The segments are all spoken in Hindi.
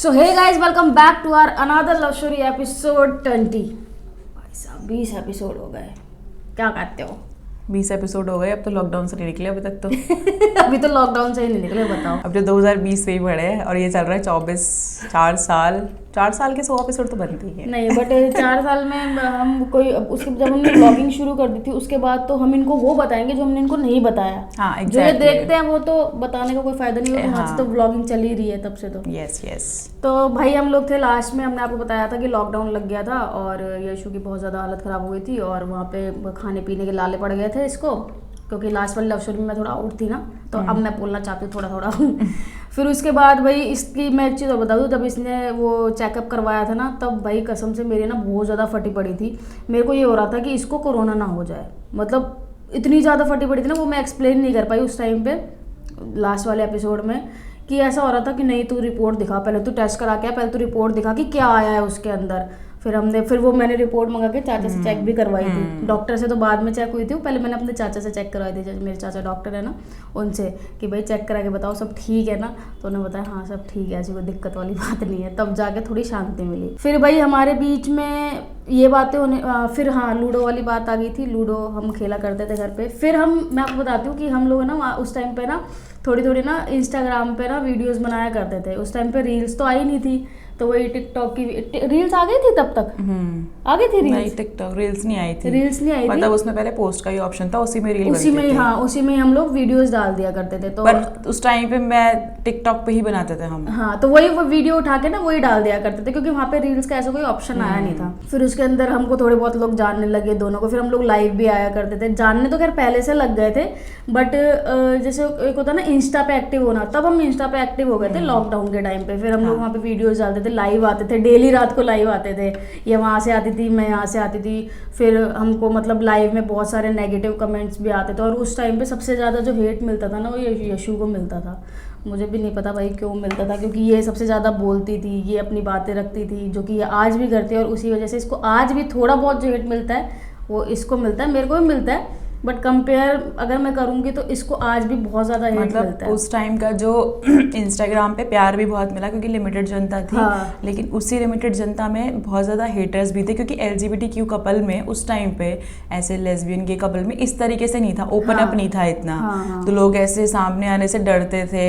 So hey guys, welcome back to our another love story episode 20। भाई साहब 20 एपिसोड हो गए। क्या कहते हो? 20 एपिसोड हो गए। अब तो लॉकडाउन से नहीं निकले अभी तक तो अभी तो लॉकडाउन से ही नहीं निकले, बताओ। अब जो 2020 से ही बढ़े हैं और ये चल रहा है 24 4 साल के 100 एपिसोड तो बनते ही है। नहीं बट 4 साल में हम कोई उसके जब हमने ब्लॉगिंग शुरू कर दी थी उसके बाद तो हम इनको वो बताएंगे जो हमने इनको नहीं बताया। हाँ, exactly. जो ये देखते हैं वो तो बताने का कोई फायदा नहीं होगा। हाँ। तो ब्लॉगिंग चल ही रही है तब से तो। यस। तो भाई हम लोग थे लास्ट में, हमने आपको बताया था कि लॉकडाउन लग गया था और यशु की बहुत ज़्यादा हालत ख़राब हो गई थी और वहाँ पे खाने पीने के लाले पड़ गए थे इसको, क्योंकि लास्ट वाली लव स्टोरी में मैं थोड़ा आउट थी ना, तो अब मैं बोलना चाहती हूँ थोड़ा फिर उसके बाद भाई इसकी मैं एक चीज़ और बता दूँ, जब इसने वो चेकअप करवाया था ना तब भाई कसम से मेरी ना बहुत ज़्यादा फटी पड़ी थी। मेरे को ये हो रहा था कि इसको कोरोना ना हो जाए, मतलब इतनी ज़्यादा फटी पड़ी थी ना, वो मैं एक्सप्लेन नहीं कर पाई उस टाइम पे लास्ट वाले एपिसोड में, कि ऐसा हो रहा था कि नहीं तू रिपोर्ट दिखा, पहले तू टेस्ट करा के, पहले तू रिपोर्ट दिखा कि क्या आया है उसके अंदर। फिर वो मैंने रिपोर्ट मंगा के चाचा से चेक भी करवाई थी। डॉक्टर से तो बाद में चेक हुई थी, पहले मैंने अपने चाचा से चेक करवाई थी, मेरे चाचा डॉक्टर है ना, उनसे कि भाई चेक करा के बताओ सब ठीक है ना, तो उन्होंने बताया हाँ सब ठीक है, ऐसी कोई दिक्कत वाली बात नहीं है। तब जाके थोड़ी शांति मिली। फिर भाई हमारे बीच में ये बातें होने फिर हाँ लूडो वाली बात आ गई थी। लूडो हम खेला करते थे घर पे। फिर मैं आपको बताती हूँ कि हम लोग ना उस टाइम पे ना थोड़ी ना इंस्टाग्राम पे ना वीडियोस बनाया करते थे। उस टाइम पे रील्स तो आई नहीं थी, तो वही टिकटॉक की रील्स आ गई थी तब तक। आ गई थी रील्स? नहीं, टिकटॉक रील्स नहीं आई थी। मतलब उसमें पहले पोस्ट का ही ऑप्शन था, उसी में रील उसी में हम लोग वीडियोस डाल दिया करते थे। तो पर उस टाइम पे मैं टिकटॉक पे ही बनाते थे हम। हाँ, तो वही वो वीडियो उठा के ना वही डाल दिया करते थे, क्योंकि वहाँ पे रील्स का ऐसा कोई ऑप्शन आया नहीं था। फिर उसके अंदर हमको थोड़े बहुत लोग जानने लगे दोनों को। फिर हम लोग लाइव भी आया करते थे। जानने तो खैर पहले से लग गए थे, बट जैसे एक होता ना इंस्टा पे एक्टिव होना, तब हम इंस्टा पे एक्टिव हो गए थे लॉकडाउन के टाइम पे। फिर हम लोग वहाँ पे वीडियोस डालते थे, लाइव आते थे, डेली रात को लाइव आते थे। ये वहाँ से आती थी, मैं यहाँ से आती थी। फिर हमको मतलब लाइव में बहुत सारे नेगेटिव कमेंट्स भी आते थे और उस टाइम पे सबसे ज़्यादा जो हेट मिलता था ना वो यशु को मिलता था। मुझे भी नहीं पता भाई क्यों मिलता था, क्योंकि ये सबसे ज़्यादा बोलती थी, ये अपनी बातें रखती थी, जो कि ये आज भी करती है और उसी वजह से इसको आज भी थोड़ा बहुत जो हेट मिलता है वो इसको मिलता है, मेरे को भी मिलता है, बट कंपेयर अगर मैं करूँगी तो इसको आज भी बहुत ज़्यादा हेट मिलता है। उस टाइम का जो इंस्टाग्राम पे प्यार भी बहुत मिला क्योंकि लिमिटेड जनता थी। हाँ। लेकिन उसी लिमिटेड जनता में बहुत ज़्यादा हेटर्स भी थे, क्योंकि LGBTQ कपल में उस टाइम पे ऐसे लेस्बियन के कपल में इस तरीके से नहीं था, ओपन अप नहीं था इतना। हाँ। तो लोग ऐसे सामने आने से डरते थे।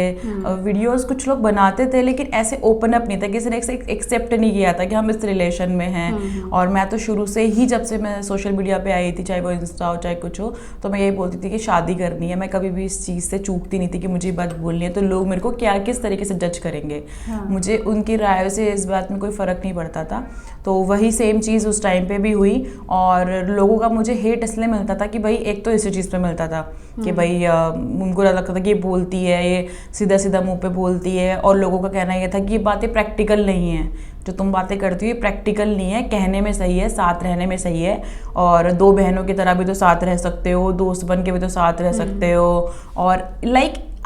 वीडियोस कुछ लोग बनाते थे लेकिन ऐसे ओपन अप नहीं था, किसी ने एक्सेप्ट नहीं किया था कि हम इस रिलेशन में हैं। और मैं तो शुरू से ही, जब से मैं सोशल मीडिया पे आई थी, चाहे वो इंस्टा हो चाहे कुछ हो, तो मैं यही बोलती थी कि शादी करनी है। मैं कभी भी इस चीज़ से चूकती नहीं थी कि मुझे बात बोलनी है, तो लोग मेरे को क्या किस तरीके से जज करेंगे। हाँ। मुझे उनकी राय से इस बात में कोई फ़र्क नहीं पड़ता था। तो वही सेम चीज़ उस टाइम पे भी हुई और लोगों का मुझे हेट इसलिए मिलता था कि भाई एक तो इसी चीज़ पे मिलता था कि भाई उनको लगता था कि ये बोलती है, ये सीधा सीधा मुँह पे बोलती है, और लोगों का कहना ये था कि ये बातें प्रैक्टिकल नहीं है, जो तुम बातें करती हो ये प्रैक्टिकल नहीं है, कहने में सही है, साथ रहने में सही है, और दो बहनों की तरह भी तो साथ रह सकते हो, दोस्त बन के भी तो साथ रह सकते हो। और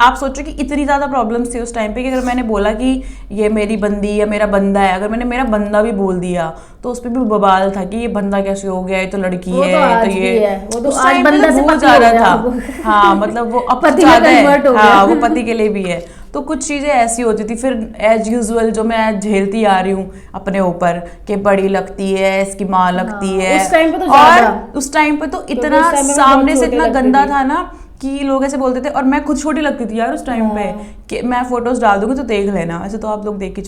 आप सोचो कि इतनी ज़्यादा प्रॉब्लम्स थी उस टाइम पे कि अगर मैंने बोला कि ये मेरी बंदी या मेरा बंदा है, अगर मैंने मेरा बंदा भी बोल दिया तो उस पर भी बवाल था कि ये बंदा कैसे हो गया, ये तो लड़की है, तो ये उस टाइम पे तो बहुत ज़्यादा था। हाँ, मतलब वो अब ज़्यादा है। हाँ, वो पति के लिए भी है। तो कुछ चीज़ें ऐसी होती थी। फिर एज यूजुअल जो मैं झेलती आ रही हूँ अपने ऊपर कि बड़ी लगती है, इसकी माँ लगती है। उस टाइम पे तो और उस टाइम पे तो इतना सामने से इतना गंदा था ना कि लोग ऐसे बोलते थे, और मैं खुद छोटी लगती थी यार उस टाइम पे, कि मैं फोटोज डाल दूंगी तो देख लेना। ऐसे तो आप लोग देख ही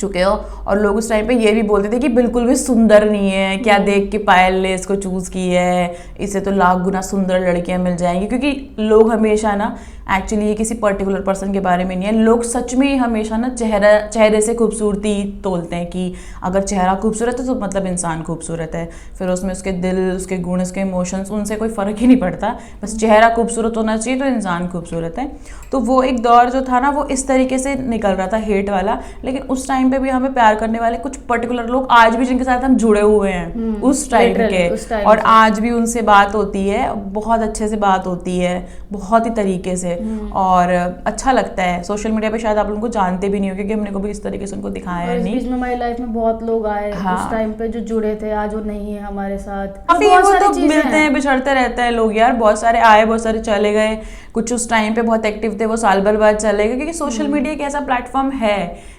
चुके हो। और लोग उस टाइम पे ये भी बोलते थे कि बिल्कुल भी सुंदर नहीं है, क्या देख के पायल ने इसको चूज की है, इसे तो लाख गुना सुंदर लड़कियां मिल जाएंगी। क्योंकि लोग हमेशा ना एक्चुअली ये किसी पर्टिकुलर पर्सन के बारे में नहीं है, लोग सच में हमेशा ना चेहरे से खूबसूरती तोलते हैं कि अगर चेहरा खूबसूरत है तो मतलब इंसान खूबसूरत है। फिर उसमें उसके दिल, उसके गुण, उसके इमोशंस, उनसे कोई फ़र्क ही नहीं पड़ता, बस चेहरा खूबसूरत होना चाहिए तो इंसान खूबसूरत है। तो वो एक दौर जो था ना वो इस तरीके से निकल रहा था, हेट वाला। लेकिन उस टाइम पे भी हमें प्यार करने वाले कुछ पर्टिकुलर लोग आज भी जिनके साथ हम जुड़े हुए हैं उस टाइम के, और आज भी उनसे बात होती है, बहुत अच्छे से बात होती है, बहुत ही तरीके से। और अच्छा लगता है। सोशल मीडिया पे शायद आप लोगों को जानते भी नहीं हो, क्योंकि हमने कभी इस तरीके से उनको दिखाया नहीं। बीच में हमारी लाइफ में बहुत लोग आए उस टाइम पे जो जुड़े थे, आज वो नहीं है हमारे साथ। काफी वो तो मिलते हैं, बिछड़ते रहते हैं लोग यार, बहुत सारे आए, बहुत सारे चले गए। कुछ उस टाइम पे बहुत एक्टिव थे वो साल भर बाद चले गए, क्योंकि सोशल मीडिया एक ऐसा प्लेटफॉर्म है,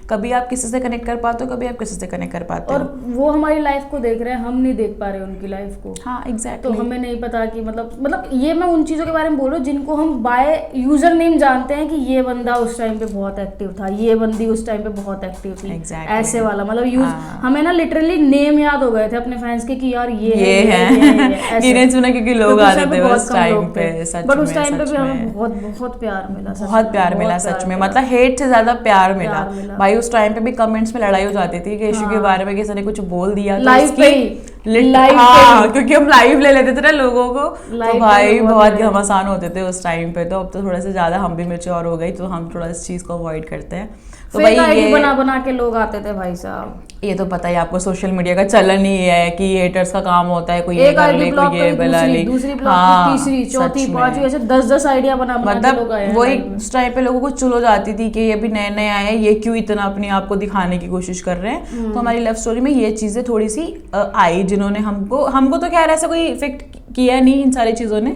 कभी आप किसी से कनेक्ट कर पाते हो, कभी आप किसी से कनेक्ट कर पाते हो। और वो हमारी लाइफ को देख रहे हैं, हम नहीं देख पा रहे उनकी लाइफ को। हाँ तो हमें नहीं पता कि मतलब ये मैं उन चीज़ों के बारे में बोल रही हूँ जिनको हम बाय यूजर नेम जानते हैं कि ये बंदा उस टाइम पे बहुत एक्टिव था, ये बंदी उस टाइम पे बहुत एक्टिव थी। ऐसे वाला मतलब हमें ना लिटरली नेम याद हो गए थे अपने फैंस के कि यार ये है गिने चुने क्योंकि लोग आते थे उस टाइम पे। बट उस टाइम पे भी हमें बहुत बहुत प्यार मिला, बहुत प्यार मिला सच में, मतलब हेट से ज्यादा प्यार मिला भाई। उस टाइम पे भी कमेंट्स में लड़ाई हो जाती थी कि यीशु के बारे में किसी ने कुछ बोल दिया लाइव पे हाँ, क्योंकि हम लाइव ले लेते थे ना लोगों को, तो भाई बहुत घमासान होते थे उस टाइम पे। तो अब तो थोड़ा सा ज्यादा हम भी मैच्योर हो गई, तो हम थोड़ा इस चीज को अवॉइड करते हैं। तो भाई ये बना के लोग आते थे भाई साहब, ये तो पता ही आपको सोशल मीडिया का चलन ही है कि हेटर्स का काम होता है, कोई ये कर ले, कोई ये बना ले, दूसरी ब्लॉक, तीसरी, चौथी, पांचवी, ऐसे 10-10 आइडिया बना मतलब वही उस टाइम पे लोगों को चुल जाती थी कि ये भी नए नए आए हैं, ये क्यों इतना अपने आप को दिखाने की कोशिश कर रहे हैं। तो हमारी लव स्टोरी में ये चीजें थोड़ी सी आई, जिन्होंने हमको तो खैर ऐसा कोई इफेक्ट किया नहीं इन सारी चीजों ने।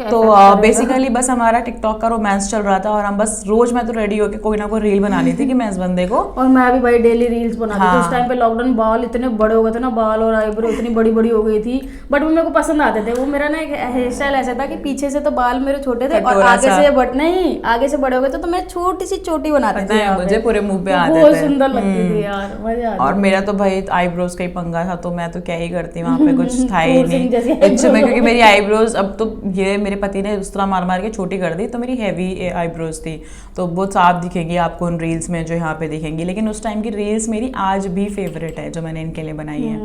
तो बेसिकली बस हमारा टिकटॉक का रोमांस चल रहा था, और हम बस रोज मैं तो रेडी होके कोई ना कोई रील बनानी थी कि मैं इस बंदे को, और मैं भी भाई डेली रील्स बनाती थी। उस टाइम पे लॉकडाउन बाल इतने बड़े हो गए थे ना, बाल और आईब्रो इतनी बड़ी बड़ी हो गई थी, बट वो मेरे को पसंद आते थे। वो मेरा ना एक हेयर स्टाइल ऐसा था कि पीछे से तो बाल मेरे छोटे थे और आगे से बड़े हो गए थे, तो मैं छोटी सी चोटी बनाती थी, मुझे पूरे मुंह पे आते थे, बहुत सुंदर लगती थी यार, मजा आता। और मेरा तो भाई आईब्रोज का ही पंगा था, तो मैं तो क्या ही करती, वहाँ पे कुछ था ही नहीं क्योंकि मेरी आईब्रोज, अब तो ये मेरे पति ने उस तरह मार मार के छोटी कर दी, तो मेरी हैवी आईब्रोज थी, तो बहुत साफ दिखेंगी आपको उन रील्स में जो यहाँ पे दिखेंगी। लेकिन उस टाइम की रील्स मेरी आज भी फेवरेट है जो मैंने इनके लिए बनाई है।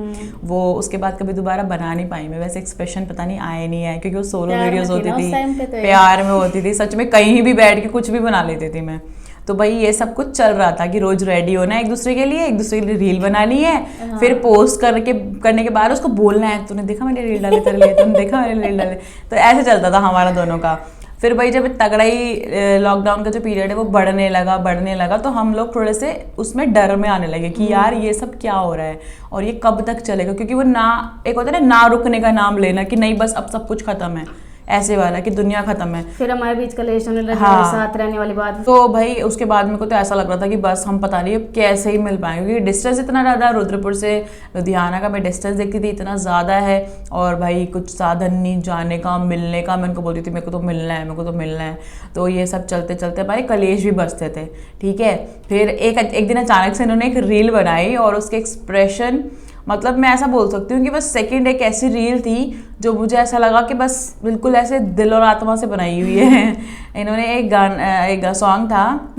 वो उसके बाद कभी दोबारा बना नहीं पाई मैं, वैसे एक्सप्रेशन पता नहीं आए नहीं आए, क्योंकि वो सोलो वीडियोस होती थी, प्यार में होती थी, सच में कहीं भी बैठ के कुछ भी बना लेती थी मैं। तो भाई ये सब कुछ चल रहा था कि रोज रेडी होना है एक दूसरे के लिए रील बनानी है, फिर पोस्ट करने के बाद उसको बोलना है, तूने देखा मैंने रील डाली तेरे लिए, तूने देखा मैंने रील डाली। तो ऐसे चलता था हमारा दोनों का। फिर भाई जब तगड़ा ही लॉकडाउन का जो पीरियड है वो बढ़ने लगा, तो हम लोग थोड़े से उसमें डर में आने लगे कि यार ये सब क्या हो रहा है और ये कब तक चलेगा, क्योंकि वो एक होता है ना रुकने का नाम लेना कि नहीं बस अब सब कुछ खत्म है, ऐसे वाला कि दुनिया खत्म है। फिर हमारे बीच कलेश होने लगे, साथ रहने वाली बात। तो भाई उसके बाद मेरे को तो ऐसा लग रहा था कि बस हम पता नहीं अब कैसे ही मिल पाएंगे, क्योंकि डिस्टेंस इतना ज़्यादा, रुद्रपुर से लुधियाना का मैं डिस्टेंस देखती थी इतना ज़्यादा है, और भाई कुछ साधन नहीं जाने का मिलने का। मैं उनको बोलती थी मेरे को तो मिलना है। तो ये सब चलते चलते भाई कलेश भी बसते थे, ठीक है। फिर एक दिन अचानक से इन्होंने एक रील बनाई, और उसके एक्सप्रेशन, मतलब मैं ऐसा बोल सकती हूँ कि बस सेकंड एक ऐसी रील थी जो मुझे ऐसा लगा कि बस बिल्कुल ऐसे दिल और आत्मा से बनाई हुई है। इन्होंने एक सॉन्ग था,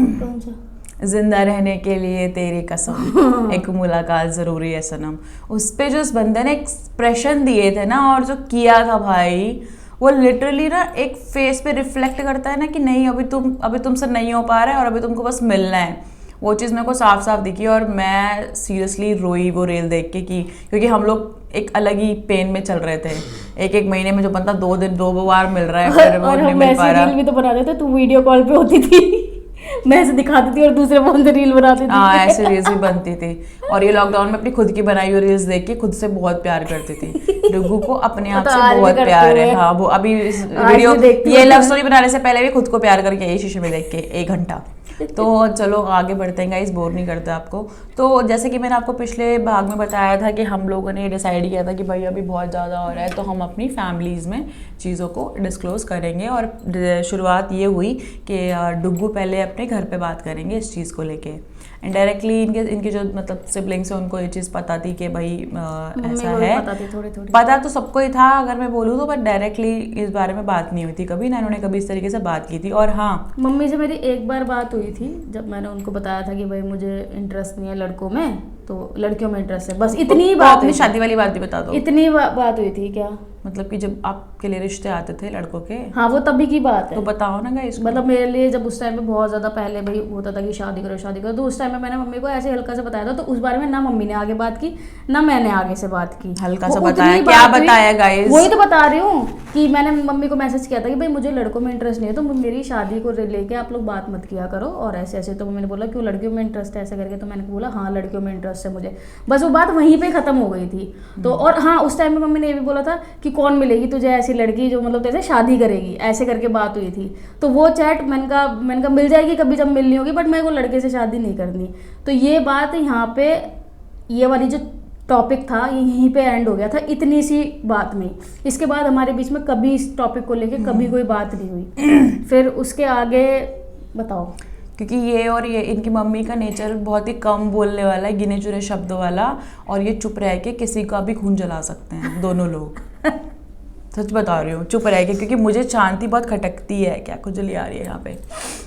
जिंदा रहने के लिए तेरी कसम, एक मुलाकात जरूरी है सनम। उस पे जो उस बंदे ने एक्सप्रेशन दिए थे ना, और जो किया था भाई, वो लिटरली ना एक फेस पे रिफ्लेक्ट करता है ना कि नहीं अभी तुमसे नहीं हो पा रहा है और अभी तुमको बस मिलना है। वो चीज़ मेरे को साफ साफ दिखी, और मैं सीरियसली रोई वो रील देख के, क्योंकि हम लोग एक अलग ही पेन में चल रहे थे। एक महीने में जो बंदा 2 बार मिल रहा है, फिर वो नहीं मिल पा रहा। रील भी तो बना रहे थे, तू वीडियो कॉल पे होती थी, मैं ऐसे दिखाती थी और दूसरे फोन से रील बनाती थी। हाँ, ऐसे रील्स भी बनती थी। और ये लॉकडाउन में अपनी खुद की बनाई हुई रील्स देख के खुद से बहुत प्यार करती थी। डुगू को अपने आप से बहुत प्यार है। हाँ, वो अभी वीडियो ये लव स्टोरी बनाने से पहले भी खुद को प्यार करके आई शीशे में देख के 1 घंटा। तो चलो आगे बढ़ते हैं गाइस, बोर नहीं करते आपको। तो जैसे कि मैंने आपको पिछले भाग में बताया था कि हम लोगों ने डिसाइड किया था कि भाई अभी बहुत ज़्यादा हो रहा है, तो हम अपनी फैमिलीज़ में चीज़ों को डिस्क्लोज़ करेंगे। और शुरुआत ये हुई कि डुग्गू पहले अपने घर पे बात करेंगे इस चीज़ को लेके। इनडायरेक्टली इनके जो मतलब सिबलिंग्स हैं उनको ये चीज़ पता थी कि भाई ऐसा है, पता तो सबको ही था अगर मैं बोलूँ तो, बट डायरेक्टली इस बारे में बात नहीं हुई थी कभी ना, इन्होंने कभी इस तरीके से बात की थी। और हाँ, मम्मी से मेरी एक बार बात हुई थी जब मैंने उनको बताया था कि भाई मुझे इंटरेस्ट नहीं है लड़कों में, तो लड़कियों में इंटरेस्ट है, बस इतनी बात। अपनी शादी वाली बात भी बता दो। इतनी बात हुई थी क्या? मतलब कि जब आपके लिए रिश्ते आते थे लड़कों के? हाँ, वो तभी की बात है। तो बताओ ना गाइस। मतलब मेरे लिए जब उस टाइम पे बहुत ज़्यादा पहले भाई होता था कि शादी करो, तो उस टाइम में मैंने मम्मी को ऐसे हल्का से बताया था, तो उस बारे में ना मम्मी ने आगे बात की ना मैंने आगे से बात की। हल्का सा बताया, क्या बताया गाइस? वही तो बता रही हूँ कि मैंने मम्मी को मैसेज किया था कि भाई मुझे लड़कों में इंटरेस्ट नहीं है, तो मेरी शादी को लेके आप लोग बात मत किया करो और ऐसे ऐसे। तो मम्मी ने बोला क्यों, लड़कियों में इंटरेस्ट है ऐसे करके? तो मैंने बोला हाँ लड़कियों में इंटरेस्ट है मुझे, बस वो बात वहीं पे खत्म हो गई थी। तो और हाँ, उस टाइम में मम्मी ने ये भी बोला था कि कि कौन मिलेगी तुझे ऐसी लड़की जो मतलब तेरे से शादी करेगी, ऐसे करके बात हुई थी। तो वो चैट मैंने कहा मिल जाएगी कभी जब मिलनी होगी, बट मेरे को लड़के से शादी नहीं करनी। तो ये बात यहाँ पे, ये वाली जो टॉपिक था यहीं पे एंड हो गया था, इतनी सी बात में। इसके बाद हमारे बीच में कभी इस टॉपिक को लेके कभी कोई बात नहीं हुई। फिर उसके आगे बताओ। क्योंकि ये इनकी मम्मी का नेचर बहुत ही कम बोलने वाला है, गिने चुने शब्दों वाला, और ये चुप रह के किसी का भी खून जला सकते हैं दोनों लोग। सच बता रही हूँ, चुप रह के, क्योंकि मुझे शांति बहुत खटकती है, क्या खुजली आ रही है यहाँ पे।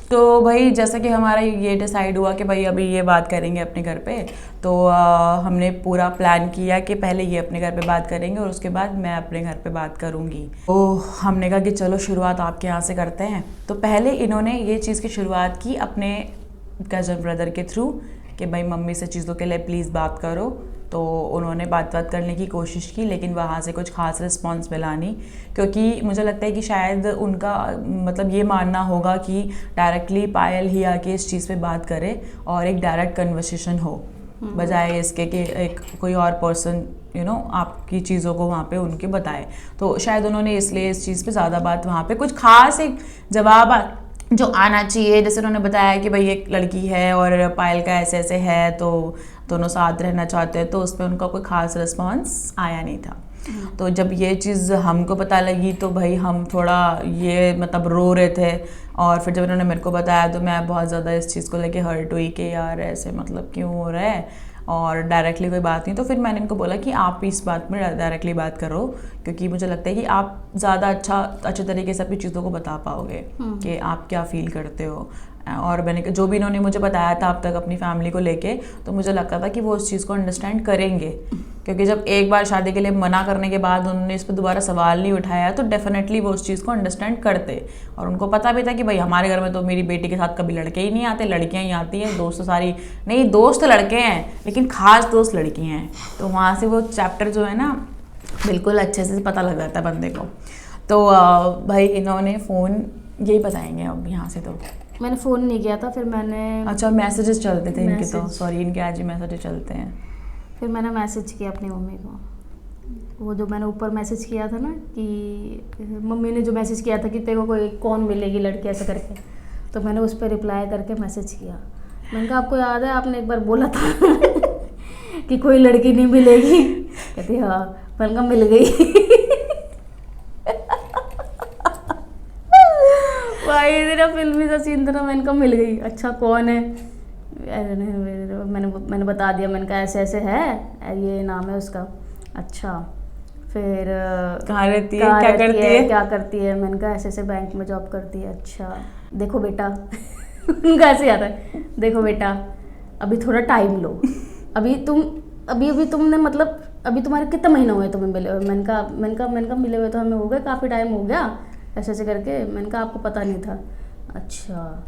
तो भाई जैसा कि हमारा ये डिसाइड हुआ कि भाई अभी ये बात करेंगे अपने घर पे, तो हमने पूरा प्लान किया कि पहले ये अपने घर पे बात करेंगे और उसके बाद मैं अपने घर पे बात करूँगी। तो हमने कहा कि चलो शुरुआत आपके यहाँ से करते हैं। तो पहले इन्होंने ये चीज़ की शुरुआत की अपने कज़न ब्रदर के थ्रू कि भाई मम्मी से चीज़ों के लिए प्लीज़ बात करो। तो उन्होंने बात करने की कोशिश की, लेकिन वहाँ से कुछ खास रिस्पॉन्स मिला नहीं, क्योंकि मुझे लगता है कि शायद उनका मतलब ये मानना होगा कि डायरेक्टली पायल ही आके इस चीज़ पे बात करे और एक डायरेक्ट कन्वर्सेशन हो, बजाय इसके कि एक कोई और पर्सन आपकी चीज़ों को वहाँ पे उनके बताए। तो शायद उन्होंने इसलिए इस चीज़ पे ज़्यादा बात, वहाँ पे कुछ खास एक जवाब जो आना चाहिए, जैसे उन्होंने बताया कि भाई एक लड़की है और पायल का ऐसे ऐसे है, तो दोनों साथ रहना चाहते हैं, तो उस पर उनका कोई ख़ास रिस्पॉन्स आया नहीं था। तो जब ये चीज़ हमको पता लगी तो भाई हम थोड़ा ये मतलब रो रहे थे, और फिर जब उन्होंने मेरे को बताया तो मैं बहुत ज़्यादा इस चीज़ को लेके हर्ट हुई कि यार ऐसे मतलब क्यों हो रहा है, और डायरेक्टली कोई बात नहीं। तो फिर मैंने इनको बोला कि आप इस बात में डायरेक्टली बात करो, क्योंकि मुझे लगता है कि आप ज़्यादा अच्छे तरीके से अपनी चीज़ों को बता पाओगे कि आप क्या फील करते हो। और मैंने जो भी इन्होंने मुझे बताया था अब तक अपनी फैमिली को लेके, तो मुझे लगता था कि वो उस चीज़ को अंडरस्टैंड करेंगे, क्योंकि जब एक बार शादी के लिए मना करने के बाद उन्होंने इस पर दोबारा सवाल नहीं उठाया तो डेफिनेटली वो उस चीज़ को अंडरस्टैंड करते। और उनको पता भी था कि भाई हमारे घर में तो मेरी बेटी के साथ कभी लड़के ही नहीं आते, लड़कियाँ ही आती हैं। दोस्त तो सारी नहीं, दोस्त लड़के हैं लेकिन खास दोस्त लड़की हैं। तो वहाँ से वो चैप्टर जो है ना बिल्कुल अच्छे से पता लग जाता है बंदे को। तो भाई इन्होंने फ़ोन, यही बताएंगे अब यहाँ से। तो मैंने फ़ोन नहीं किया था, फिर मैंने अच्छा मैसेजेस चलते थे इनके, तो सॉरी इनके आज ही मैसेजेस चलते हैं। फिर मैंने मैसेज किया अपनी मम्मी को, वो जो मैंने ऊपर मैसेज किया था ना कि मम्मी ने जो मैसेज किया था कि तेरे को कोई कौन मिलेगी लड़की ऐसे करके, तो मैंने उस पर रिप्लाई करके मैसेज किया। मैंने कहा आपको याद है आपने एक बार बोला था कि कोई लड़की नहीं मिलेगी? कहती हाँ। मैंने कहा मिल गई। भाई तेरा फिल्मी सा सीन था ना, मैंने कहा मिल गई। अच्छा कौन है? मैंने बता दिया, मैंने कहा ऐसे ऐसे है, ये नाम है उसका। अच्छा फिर कहाँ रहती है, क्या करती है? मैंने कहा ऐसे ऐसे बैंक में जॉब करती है। अच्छा देखो बेटा उनका ऐसे आता है, देखो बेटा अभी थोड़ा टाइम लो, अभी तुमने मतलब अभी तुम्हारे कितना महीना हुआ है तुम्हें मिले हुए? मैंने कहा मिले हुए तो हमें हो गए, काफ़ी टाइम हो गया, ऐसे ऐसे करके। मैंने कहा आपको पता नहीं था? अच्छा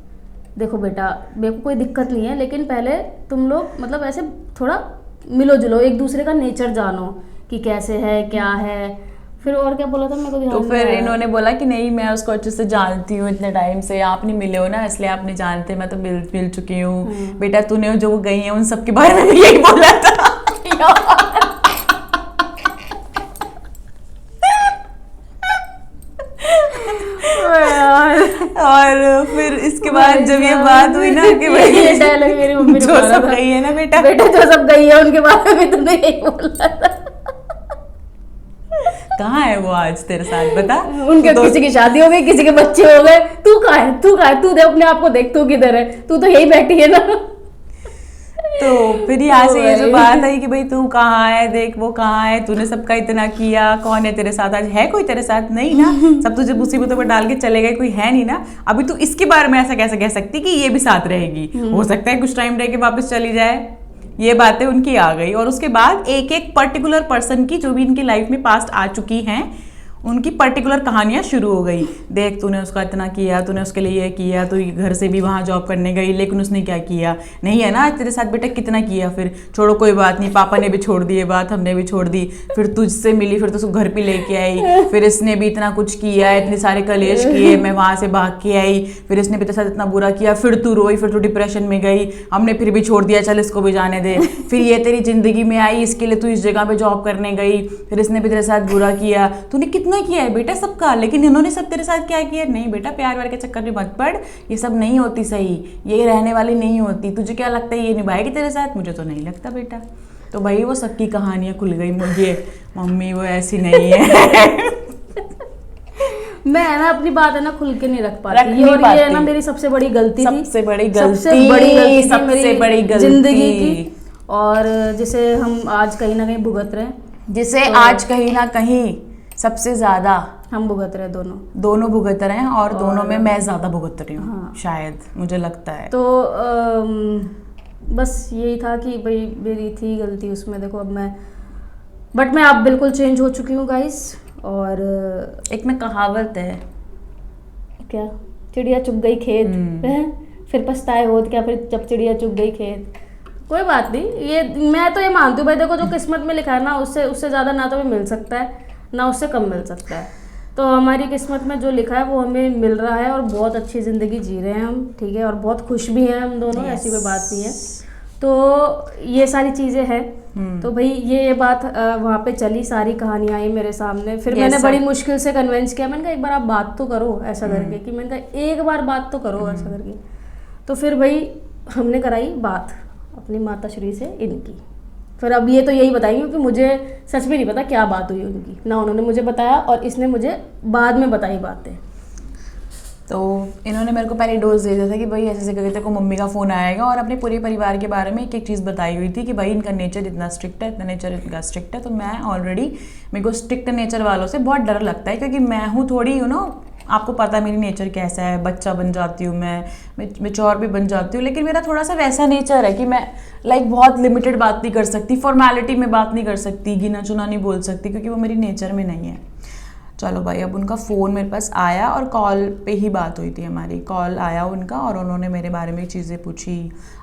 देखो बेटा मेरे को कोई दिक्कत नहीं है, लेकिन पहले तुम लोग मतलब ऐसे थोड़ा मिलो जुलो, एक दूसरे का नेचर जानो कि कैसे है क्या है। फिर और क्या बोला था मेरे को ध्यान नहीं आया। तो फिर इन्होंने बोला कि नहीं मैं उसको अच्छे से जानती हूँ, इतने टाइम से आप नहीं मिले हो ना इसलिए आप नहीं जानते, मैं तो मिल चुकी हूँ। बेटा तूने जो गई है उन सब के बारे में यही बोला था। और फिर इसके बाद जब ये बात हुई ना कि भाई ये डायलॉग मेरी मम्मी ने जो सब गई है ना बेटा जो सब गई है उनके बारे में तुमने यही बोला था। कहाँ है वो आज तेरे साथ बता? उनके तो किसी की शादी हो गई, किसी के बच्चे हो गए, तू कहाँ है? तू दे अपने आप को देख, तू किधर है? तू तो यही बैठी है ना। तो फिर यहाँ से ये जो बात आई कि भाई तू कहाँ है, देख वो कहाँ है, तूने सबका इतना किया, कौन है तेरे साथ? आज है कोई तेरे साथ? नहीं ना, सब तुझे मुसीबतों पर डाल के चले गए, कोई है नहीं ना। अभी तू इसके बारे में ऐसा कैसे कह सकती कि ये भी साथ रहेगी? हो सकता है कुछ टाइम रह के वापस चली जाए। ये बातें उनकी आ गई। और उसके बाद एक एक पर्टिकुलर पर्सन की जो भी इनकी लाइफ में पास्ट आ चुकी हैं उनकी पर्टिकुलर कहानियां शुरू हो गई। देख तूने उसका इतना किया, तूने उसके लिए ये किया, तू घर से भी वहाँ जॉब करने गई लेकिन उसने क्या किया, नहीं है ना तेरे साथ बेटा कितना किया, फिर छोड़ो कोई बात नहीं, पापा ने भी छोड़ दी ये बात, हमने भी छोड़ दी, फिर तुझसे मिली, फिर तो उसको घर पे लेके आई, फिर इसने भी इतना कुछ किया, इतने सारे कलेश किए, मैं वहाँ से भाग के आई, फिर इसने भी तेरे साथ इतना बुरा किया, फिर तू रोई, फिर तू डिप्रेशन में गई, हमने फिर भी छोड़ दिया, चल इसको भी जाने दे, फिर ये तेरी जिंदगी में आई, इसके लिए तू इस जगह पे जॉब करने गई, फिर इसने भी तेरे साथ बुरा किया, तूने कितना किया है बेटा सबका, लेकिन इन्होंने सब तेरे साथ क्या किया। नहीं बेटा प्यार व्यार के चक्कर में मत पड़, ये सब नहीं होती सही, ये रहने वाली नहीं होती, तुझे क्या लगता है ये निभाएगी तेरे साथ, मुझे तो नहीं लगता बेटा। तो भाई वो सबकी कहानियां खुल गई मुझे, मम्मी वो ऐसी नहीं है। मैं है ना अपनी बात है ना खुल के नहीं रख पाती, और ये है ना मेरी सबसे बड़ी गलती थी, सबसे बड़ी गलती जिंदगी की। और जिसे हम आज कहीं ना कहीं भुगत रहे हैं, जिसे आज कहीं ना कहीं सबसे ज्यादा हम भुगत रहे हैं, दोनों भुगत रहे हैं, और दोनों में मैं ज्यादा भुगत रही हूँ। हाँ। शायद मुझे लगता है। तो बस यही था कि भाई मेरी थी गलती उसमें, देखो अब मैं अब बिल्कुल चेंज हो चुकी हूँ गाइस। और एक में कहावत है क्या, चिड़िया चुग गई खेत है फिर पछताए होत क्या, फिर जब चिड़िया चुग गई खेत। कोई बात नहीं, ये मैं तो ये मानती हूँ भाई, देखो जो किस्मत में लिखा है ना उससे ज़्यादा ना तो हमें मिल सकता है ना उससे कम मिल सकता है। तो हमारी किस्मत में जो लिखा है वो हमें मिल रहा है, और बहुत अच्छी ज़िंदगी जी रहे हैं हम, ठीक है, और बहुत खुश भी हैं हम दोनों, ऐसी कोई बात नहीं है। तो ये सारी चीज़ें हैं। तो भाई ये बात वहाँ पे चली, सारी कहानियाँ आई मेरे सामने, फिर मैंने बड़ी मुश्किल से कन्विंस किया, मैंने कहा एक बार आप बात तो करो ऐसा करके, कि मैंने कहा एक बार बात तो करो ऐसा करके। तो फिर भाई हमने कराई बात अपनी माता श्री से इनकी। फिर अब ये तो यही बताएंगे क्योंकि मुझे सच में नहीं पता क्या बात हुई उनकी, ना उन्होंने मुझे बताया और इसने मुझे बाद में बताई बातें। तो इन्होंने मेरे को पहले डोज दे दिया था कि भाई ऐसे करके तेरे को मम्मी का फ़ोन आएगा, और अपने पूरे परिवार के बारे में एक एक चीज़ बताई हुई थी कि भाई इनका नेचर इतना स्ट्रिक्ट है, इतना नेचर इनका स्ट्रिक्ट है। तो मैं ऑलरेडी, मेरे को स्ट्रिक्ट नेचर वालों से बहुत डर लगता है, क्योंकि मैं हूँ थोड़ी आपको पता है मेरी नेचर कैसा है, बच्चा बन जाती हूँ मैं मैच्योर भी बन जाती हूँ, लेकिन मेरा थोड़ा सा वैसा नेचर है कि मैं बहुत लिमिटेड बात नहीं कर सकती, फॉर्मेलिटी में बात नहीं कर सकती, गिना चुना नहीं बोल सकती, क्योंकि वो मेरी नेचर में नहीं है। चलो भाई, अब उनका फ़ोन मेरे पास आया और कॉल पे ही बात हुई थी हमारी, कॉल आया उनका और उन्होंने मेरे बारे में चीज़ें पूछी,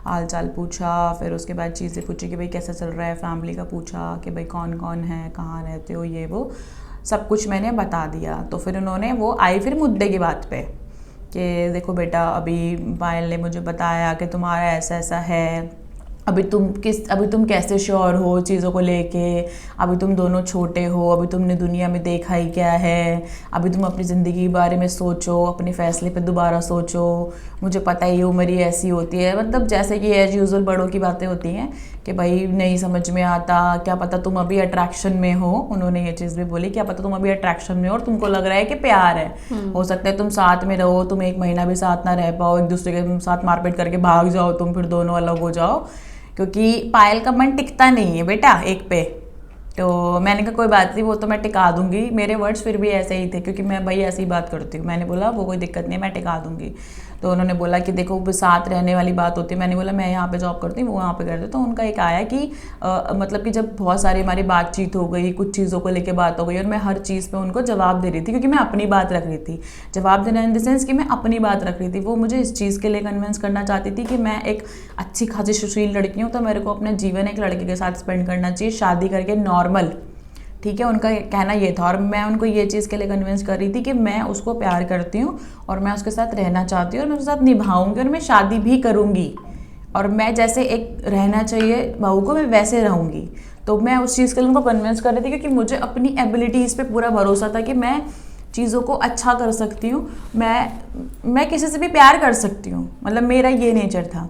हाल चाल पूछा, फिर उसके बाद चीज़ें पूछी कि भाई कैसा चल रहा है, फैमिली का पूछा कि भाई कौन कौन है, कहाँ रहते हो, ये वो सब कुछ मैंने बता दिया। तो फिर उन्होंने वो आई फिर मुद्दे की बात पे कि देखो बेटा, अभी पायल ने मुझे बताया कि तुम्हारा ऐसा ऐसा है, अभी तुम कैसे श्योर हो चीज़ों को लेके, अभी तुम दोनों छोटे हो, अभी तुमने दुनिया में देखा ही क्या है, अभी तुम अपनी ज़िंदगी के बारे में सोचो, अपने फ़ैसले पे दोबारा सोचो, मुझे पता ही उम्र ही ऐसी होती है, मतलब जैसे कि एज यूजुअल बड़ों की बातें होती हैं कि भाई नहीं समझ में आता, क्या पता तुम अभी अट्रैक्शन में हो, उन्होंने ये चीज़ भी बोली, क्या पता तुम अभी अट्रैक्शन में हो और तुमको लग रहा है कि प्यार है, हो सकता है तुम साथ में रहो, तुम 1 महीना भी साथ ना रह पाओ, एक दूसरे के साथ मारपीट करके भाग जाओ तुम, फिर दोनों अलग हो जाओ, क्योंकि पायल का मन टिकता नहीं है बेटा एक पे। तो मैंने कहा कोई बात नहीं, वो तो मैं टिका दूंगी, मेरे वर्ड्स फिर भी ऐसे ही थे क्योंकि मैं भाई ऐसी बात करती हूँ। मैंने बोला वो कोई दिक्कत नहीं है, मैं टिका दूंगी। तो उन्होंने बोला कि देखो वो साथ रहने वाली बात होती है। मैंने बोला मैं यहाँ पे जॉब करती हूँ, वो वहाँ पे करते। तो उनका एक आया कि मतलब कि जब बहुत सारी हमारी बातचीत हो गई, कुछ चीज़ों को लेके बात हो गई और मैं हर चीज़ पे उनको जवाब दे रही थी, क्योंकि मैं अपनी बात रख रही थी। जवाब देना इन द सेंस कि मैं अपनी बात रख रही थी। वो मुझे इस चीज़ के लिए कन्विंस करना चाहती थी कि मैं एक अच्छी खासी सुशील लड़की हूँ, तो मेरे को अपना जीवन एक लड़के के साथ स्पेंड करना चाहिए, शादी करके नॉर्मल, ठीक है। उनका कहना ये था और मैं उनको ये चीज़ के लिए कन्विंस कर रही थी कि मैं उसको प्यार करती हूँ और मैं उसके साथ रहना चाहती हूँ और मैं उसके साथ निभाऊंगी और मैं शादी भी करूँगी और मैं जैसे एक रहना चाहिए बहू को, मैं वैसे रहूँगी। तो मैं उस चीज़ के लिए उनको कन्विंस कर रही थी क्योंकि मुझे अपनी एबिलिटीज़ पे पूरा भरोसा था कि मैं चीज़ों को अच्छा कर सकती हूँ, मैं किसी से भी प्यार कर सकती हूँ। मतलब मेरा ये नेचर था,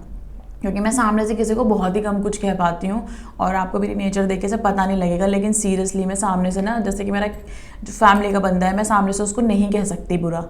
क्योंकि मैं सामने से किसी को बहुत ही कम कुछ कह पाती हूँ और आपको मेरी नेचर देख के से पता नहीं लगेगा, लेकिन सीरियसली मैं सामने से ना, जैसे कि मेरा जो फैमिली का बंदा है, मैं सामने से उसको नहीं कह सकती बुरा।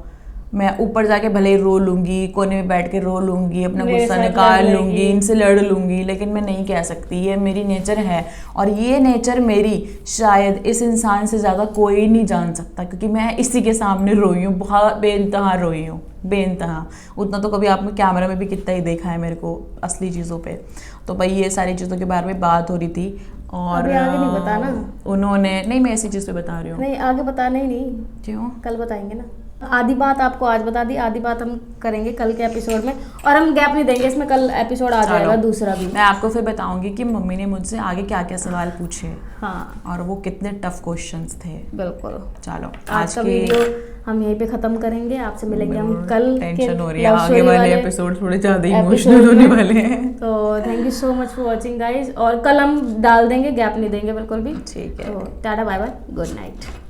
मैं ऊपर जाके भले ही रो लूँगी, कोने में बैठ के रो लूँगी, अपना गुस्सा निकाल लूँगी, इनसे लड़ लूँगी, लेकिन मैं नहीं कह सकती। ये मेरी नेचर है और ये नेचर मेरी शायद इस इंसान से ज़्यादा कोई नहीं जान सकता, क्योंकि मैं इसी के सामने रोई हूँ, बहुत बेइंतहा रोई हूँ, बेइंतहा। उतना तो कभी आपने कैमरा में भी कितना ही देखा है मेरे को असली चीज़ों पे। तो भाई ये सारी चीज़ों के बारे में बात हो रही थी और अभी आगे नहीं बताना। उन्होंने नहीं, मैं इसी चीज़ पे बता रही हूँ। नहीं आगे बताना ही नहीं, क्यों? कल बताएंगे ना। आधी बात आपको आज बता दी, आधी बात हम करेंगे कल के एपिसोड में, और हम गैप नहीं देंगे इसमें, कल एपिसोड आ जाएगा दूसरा भी। मैं आपको फिर बताऊंगी कि मम्मी ने मुझसे आगे क्या क्या सवाल पूछे, हाँ और वो कितने टफ क्वेश्चंस थे। बिल्कुल। चलो आज का वीडियो हम यहीं पे खत्म करेंगे, आपसे मिलेंगे हम कल के टेंशन हो रही है, love आगे story वाले एपिसोड थोड़े ज्यादा इमोशनल होने वाले हैं। तो thank you so much for watching guys, और कल हम डाल देंगे, गैप नहीं देंगे बिल्कुल भी। ठीक है, तो tata bye bye, good night.